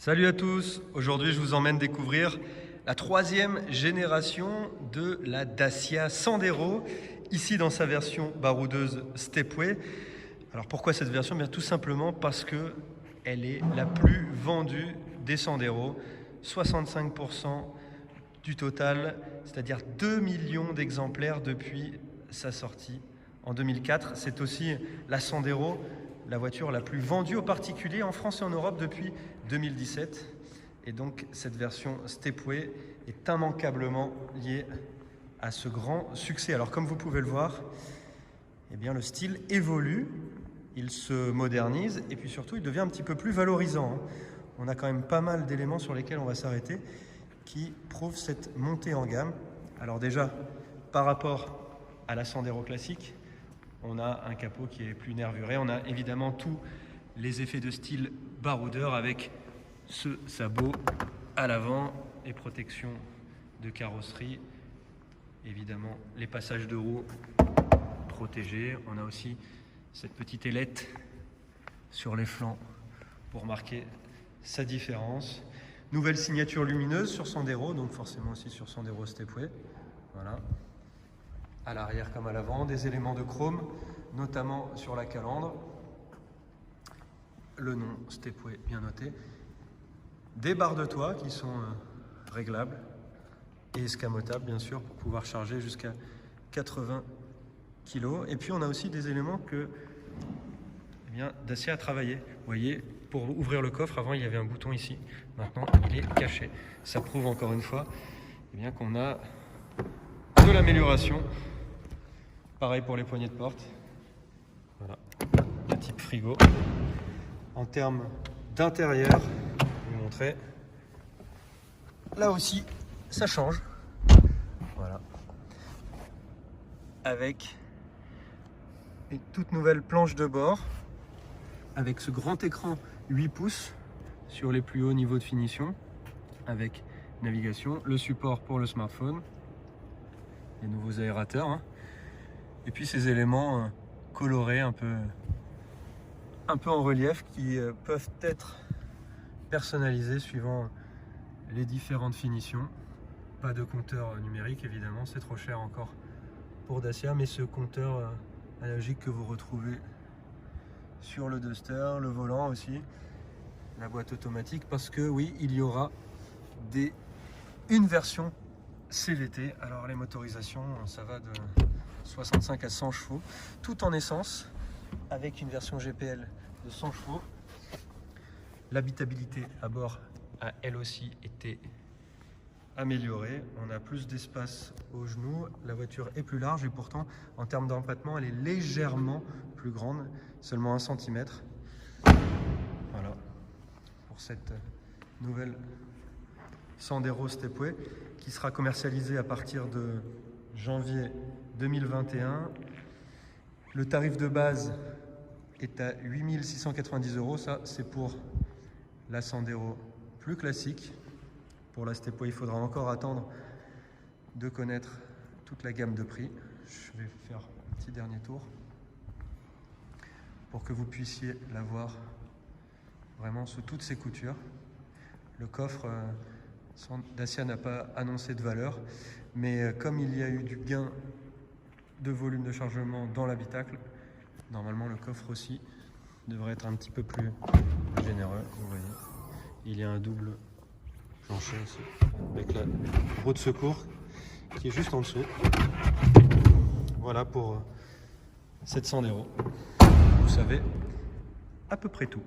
Salut à tous, aujourd'hui je vous emmène découvrir la troisième génération de la Dacia Sandero, ici dans sa version baroudeuse Stepway. Alors pourquoi cette version? Bien tout simplement parce que elle est la plus vendue des Sandero, 65% du total, c'est-à-dire 2 millions d'exemplaires depuis sa sortie en 2004. C'est aussi la Sandero, la voiture la plus vendue aux particuliers en France et en Europe depuis 2017. Et donc cette version Stepway est immanquablement liée à ce grand succès. Alors comme vous pouvez le voir, eh bien, le style évolue, il se modernise et puis surtout il devient un petit peu plus valorisant. On a quand même pas mal d'éléments sur lesquels on va s'arrêter qui prouvent cette montée en gamme. Alors déjà, par rapport à la Sandero classique, on a un capot qui est plus nervuré. On a évidemment tous les effets de style baroudeur avec ce sabot à l'avant, les protections de carrosserie, évidemment les passages de roues protégés. On a aussi cette petite ailette sur les flancs pour marquer sa différence. Nouvelle signature lumineuse sur Sandero, donc forcément aussi sur Sandero Stepway. Voilà. À l'arrière comme à l'avant, des éléments de chrome, notamment sur la calandre. Le nom Stepway bien noté. Des barres de toit qui sont réglables et escamotables bien sûr pour pouvoir charger jusqu'à 80 kg. Et puis on a aussi des éléments que Dacia a travaillé. Vous voyez, pour ouvrir le coffre, avant il y avait un bouton ici, maintenant il est caché. Ça prouve encore une fois qu'on a de l'amélioration. Pareil pour les poignées de porte. Voilà, de type frigo. En termes d'intérieur, je vais vous montrer. Là aussi, ça change. Voilà. Avec une toute nouvelle planche de bord. Avec ce grand écran 8 pouces sur les plus hauts niveaux de finition. Avec navigation, le support pour le smartphone. Les nouveaux aérateurs. Et puis ces éléments colorés un peu en relief qui peuvent être personnalisés suivant les différentes finitions. Pas de compteur numérique évidemment, c'est trop cher encore pour Dacia, mais ce compteur analogique que vous retrouvez sur le Duster, le volant aussi, la boîte automatique, parce que oui, il y aura une version CVT. Alors les motorisations, ça va de 65 à 100 chevaux, tout en essence, avec une version GPL de 100 chevaux. L'habitabilité à bord a elle aussi été améliorée. On a plus d'espace aux genoux, la voiture est plus large et pourtant en termes d'empattement elle est légèrement plus grande, seulement 1 cm. Voilà pour cette nouvelle Sandero Stepway qui sera commercialisée à partir de janvier 2021. Le tarif de base est à 8 690 €. Ça, c'est pour la Sandero plus classique. Pour la Stepway, il faudra encore attendre de connaître toute la gamme de prix. Je vais faire un petit dernier tour pour que vous puissiez la voir vraiment sous toutes ses coutures. Le coffre, Dacia n'a pas annoncé de valeur, mais comme il y a eu du gain de volume de chargement dans l'habitacle, normalement le coffre aussi devrait être un petit peu plus généreux. Vous voyez, il y a un double plancher ici avec la roue de secours qui est juste en dessous. Voilà pour 700 €. Vous savez à peu près tout.